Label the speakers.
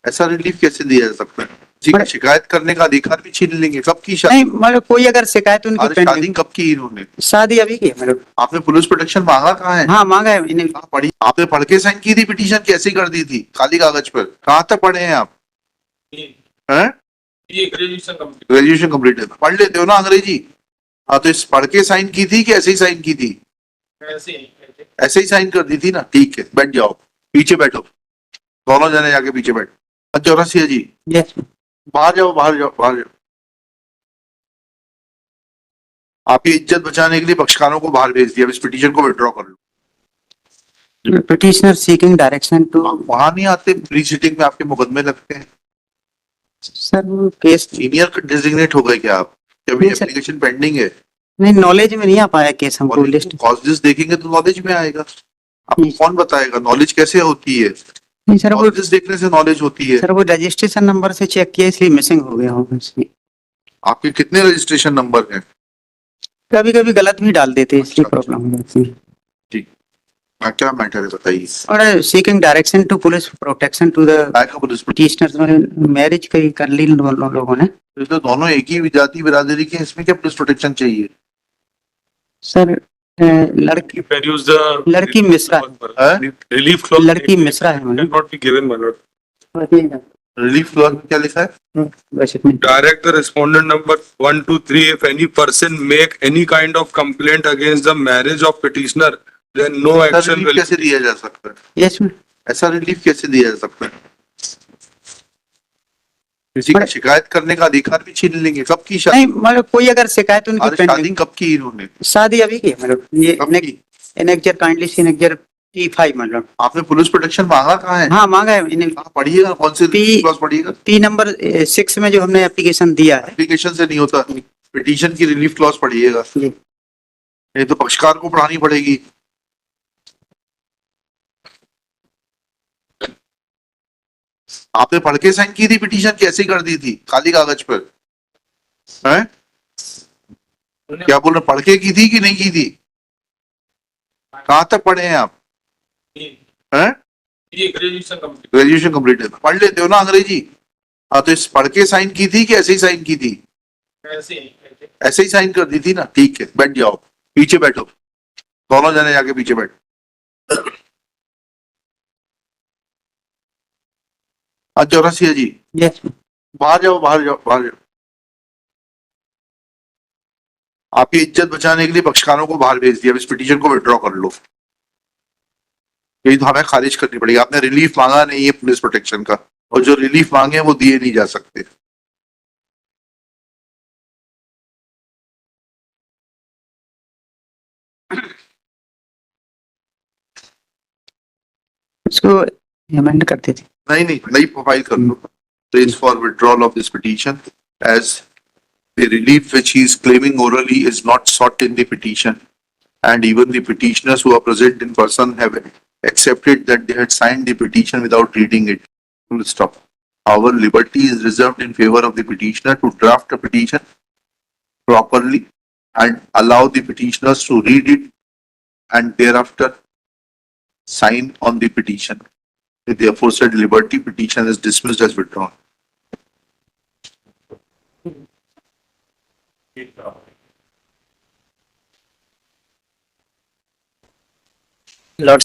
Speaker 1: ऐसा रिलीफ कैसे दिया जा सकता है? जी,
Speaker 2: मतलब-
Speaker 1: शिकायत करने का अधिकार भी छीन लेंगे। कब की
Speaker 2: नहीं
Speaker 1: शादी?
Speaker 2: मतलब कोई अगर शिकायत उनकी
Speaker 1: अरे शादी
Speaker 2: पेंडिंग,
Speaker 1: कब की इन्होंने?
Speaker 2: शादी अभी की है मतलब।
Speaker 1: आपने पुलिस प्रोटेक्शन मांगा कहाँ है?
Speaker 2: हाँ मांगा है इन्हें।
Speaker 1: कहाँ पढ़ी? आपने पढ़ के साइन की थी पिटीशन, कैसे कर दी थी खाली कागज पर? कहाँ तक पढ़े हैं आप? हैं?
Speaker 3: ये ग्रेजुएशन कंप्लीट
Speaker 1: ग्रेजुएशन कंप्लीट है, पढ़ लेते हो ना अंग्रेजी? हाँ, तो इस पढ़ के साइन की थी कि ऐसे ही साइन की थी?
Speaker 3: ऐसे ही
Speaker 1: ऐसे ही साइन कर दी थी ना। ठीक है, बैठ जाओ, पीछे बैठो, दोनों जने जाके पीछे बैठो। चौरसिया जी,
Speaker 2: यस
Speaker 1: बाहर जाओ, बाहर जाओ, बाहर जाओ। आपकी इज्जत बचाने के लिए पक्षकारों को बाहर भेज दिया। अब इस पिटीशन को विड्रॉ कर लो।
Speaker 2: Petitioner seeking direction to.
Speaker 1: वहां नहीं आते, प्री सिटिंग में आपके मुकदमे लगते हैं।
Speaker 2: सर वो केस
Speaker 1: सीनियर डेजिग्नेट हो गए क्या आप? क्या अभी
Speaker 2: नहीं सर।
Speaker 1: एप्लीकेशन पेंडिंग है?
Speaker 2: नहीं नॉलेज में नहीं आ पाया केस हमको लिस्ट।
Speaker 1: कॉजेस देखेंगे तो नॉलेज में आएगा। आपको
Speaker 2: नहीं।
Speaker 1: कौन बताएगा नॉलेज कैसे होती है?
Speaker 2: नहीं सर वो,
Speaker 1: कॉजेस देखने से नॉलेज होती है।
Speaker 2: सर वो रजिस्ट्रेशन नंबर से चेक किया इसलिए मिसिंग हो गया होगा इसलिए।
Speaker 1: आपके कितने रजिस्ट्रेशन नंबर हैं?
Speaker 2: कभी कभी गलत भी डाल देते हैं इसलिए
Speaker 1: अच्छा,
Speaker 2: प्रॉब्लम हो जाती है।
Speaker 1: ठीक। क्या मैटर है बताइए।
Speaker 2: और seeking direction to police protection to the
Speaker 1: काय का पुलिस
Speaker 2: पिटिशनर, मैरिज कर ली इन दोनों लोगों ने।
Speaker 1: तो दोनों एक ही जाति बिरादरी के हैं, इसमें क्या पुलिस प्रोटेक्शन चाहिए?
Speaker 2: सर लड़की
Speaker 3: use the
Speaker 2: लड़की मिश्रा
Speaker 3: relief clause
Speaker 2: लड़की मिश्रा है मैंने।
Speaker 3: cannot be given, my lord.
Speaker 1: Relief clause में क्या लिखा है?
Speaker 2: बस इतनी।
Speaker 3: Direct the respondent number 1, 2, 3. If any person make any kind of complaint against the marriage of petitioner, then no
Speaker 1: ऐसा
Speaker 3: action
Speaker 1: रिलीफ
Speaker 3: will.
Speaker 1: कैसे दिया जा सकता है?
Speaker 2: Yes ma'am.
Speaker 1: ऐसा रिलीफ कैसे दिया जा सकता है? किसी की शिकायत करने का अधिकार भी छीन लेंगे। कब की शादी?
Speaker 2: नहीं मतलब कोई अगर शिकायत उनकी
Speaker 1: अरे शादी
Speaker 2: पेंडिंग,
Speaker 1: कब की इन्होंने?
Speaker 2: शादी अभी की है मतलब। ये
Speaker 1: कब की?
Speaker 2: एनेक्जर काइंडली सी एनेक्जर P5 मतलब।
Speaker 1: आपने पुलिस प्रोटेक्शन मांगा कहाँ है?
Speaker 2: हाँ मांगा है इन्हें।
Speaker 1: कहाँ पढ़िएगा, कौन से
Speaker 2: P-
Speaker 1: क्लॉज पढ़िएगा?
Speaker 2: P नंबर 6 में जो हमने एप्लीकेशन दिया है।
Speaker 1: एप्लीकेशन से नहीं होता, पिटीशन की रिलीफ क्लॉज पढ़िएगा।
Speaker 2: जी।
Speaker 1: नहीं तो पक्षकार को पढ़ानी पड़ेगी। आपने पढ़ के साइन की थी पिटीशन, कैसे कर दी थी खाली कागज पर? हैं? क्या बोल रहे, पढ़ के की थी कि नहीं की थी? कहाँ तक पढ़े हैं आप? हैं?
Speaker 3: ये ग्रेजुएशन कंप्लीट
Speaker 1: ग्रेजुएशन कंप्लीट है, पढ़ लेते हो ना अंग्रेजी? हाँ, तो इस पढ़ के साइन की थी कि ऐसे ही साइन की थी?
Speaker 3: ऐसे ही
Speaker 1: ऐसे ही साइन कर दी थी ना। ठीक है, बैठ जाओ, पीछे बैठो, दोनों जने जाके पीछे बैठो। चौरसिया जी,
Speaker 2: यस
Speaker 1: बाहर जाओ, बाहर जाओ, बाहर जाओ। आपकी इज्जत बचाने के लिए पक्षकारों को बाहर भेज दिया। अब इस पिटीशन को विड्रॉ कर लो। यही तो हमें खारिज करनी पड़ेगी। आपने रिलीफ मांगा नहीं है पुलिस प्रोटेक्शन का, और जो रिलीफ मांगे हैं वो दिए नहीं जा सकते।
Speaker 2: इसको अमेंड करते थे।
Speaker 1: नहीं नहीं, नई प्रोफाइल कर लो। Please for withdrawal of this petition as the relief which he is claiming orally is not sought in the petition, and even the petitioners who are present in person have accepted that they had signed the petition without reading it. Full stop. Our liberty is reserved in favor of the petitioner to draft a petition properly and allow the petitioners to read it and thereafter sign on the petition. The aforesaid liberty petition is dismissed as withdrawn.
Speaker 2: Lord